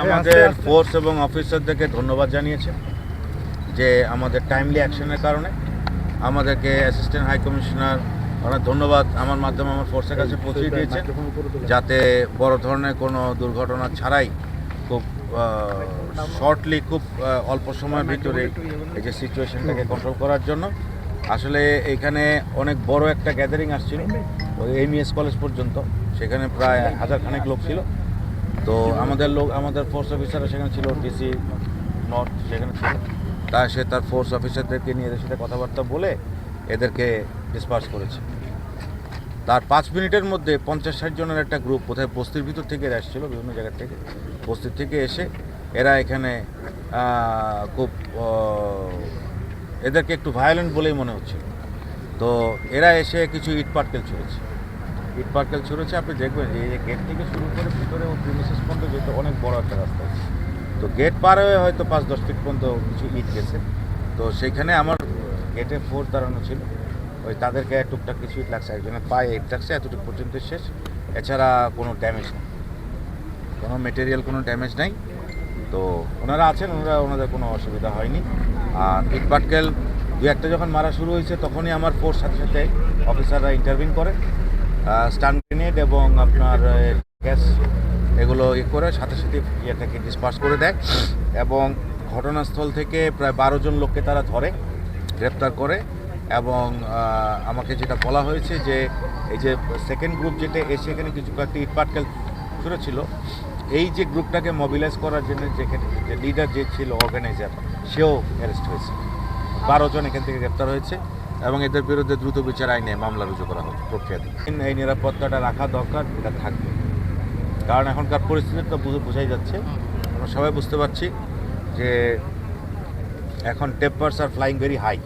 আমাদের ফোর্স এবং অফিসারদেরকে ধন্যবাদ জানিয়েছে যে আমাদের টাইমলি অ্যাকশনের কারণে আমাদেরকে অ্যাসিস্ট্যান্ট হাই কমিশনার অনেক ধন্যবাদ আমার মাধ্যমে আমার ফোর্সের কাছে পৌঁছে দিয়েছে, যাতে বড় ধরনের কোনো দুর্ঘটনা ছাড়াই খুব শর্টলি খুব অল্প সময়ের ভিতরে এই যে সিচুয়েশনটাকে কন্ট্রোল করার জন্য। আসলে এখানে অনেক বড় একটা গ্যাদারিং আসছিল ওই এমইএস কলেজ পর্যন্ত, সেখানে প্রায় 1000 খানেক লোক ছিল। তো আমাদের ফোর্স অফিসাররা সেখানে ছিল, ডিসি নর্থ সেখানে ছিল। সে তার ফোর্স অফিসারদেরকে নিয়ে এদের সাথে কথাবার্তা বলে এদেরকে ডিসপার্স করেছে। তার 5 মিনিটের মধ্যে 50-60 জনের একটা গ্রুপ কোথায় বস্তির ভিতর থেকে এরা এসেছিলো, বিভিন্ন জায়গা থেকে বস্তির থেকে এসে এরা এখানে খুব এদেরকে একটু ভায়োলেন্ট বলেই মনে হচ্ছিল। তো এরা এসে কিছু ইট পাটকেল ছুঁড়েছে। আপনি দেখবেন যে এই গেট থেকে শুরু করে ভিতরে ও প্রিমিসেস পর্যন্ত যেতে অনেক বড় একটা রাস্তা আছে। তো গেট পার হয়ে হয়তো 5-10 ফিট পর্যন্ত কিছু ইট গেছে। তো সেইখানে আমার গেটে ফোর্স দাঁড়ানো ছিল, ওই তাদেরকে টুকটাক কিছু ইট লাগছে, একজনের পায়ে ইট লাগছে, এতটুকু পর্যন্ত শেষ। এছাড়া কোনো ড্যামেজ নেই, কোনো মেটেরিয়াল কোনো ড্যামেজ নাই। তো ওনারা আছেন, ওনাদের কোনো অসুবিধা হয়নি। আর ইট পাটকেল দু একটা যখন মারা শুরু হয়েছে তখনই আমার ফোর্স সাথে সাথে অফিসাররা ইন্টারভিন করে, স্টান গ্রেনেড এবং আপনার গ্যাস এগুলো করে সাথে সাথে ইয়েটাকে ডিসপার্স করে দেয়। এবং ঘটনাস্থল থেকে প্রায় 12 জন লোককে তারা ধরে, গ্রেপ্তার করে। এবং আমাকে যেটা বলা হয়েছে যে এই যে সেকেন্ড গ্রুপ যেটা এসে এখানে কিছু কয়েকটি ইট পাটকেল ছিল, এই যে গ্রুপটাকে মোবিলাইজ করার জন্য যেখানে যে লিডার যে ছিল অর্গানাইজার, সেও অ্যারেস্ট হয়েছে। 12 জন এখান থেকে গ্রেপ্তার হয়েছে এবং এদের বিরুদ্ধে দ্রুত বিচার আইনে মামলা রুজু করা হবে প্রক্রিয়াধীন। এই নিরাপত্তাটা রাখা দরকার, এটা থাকবে, কারণ এখনকার পরিস্থিতিটা বোঝাই যাচ্ছে, আমরা সবাই বুঝতে পারছি যে এখন টেম্পারস আর ফ্লাইং ভেরি হাই।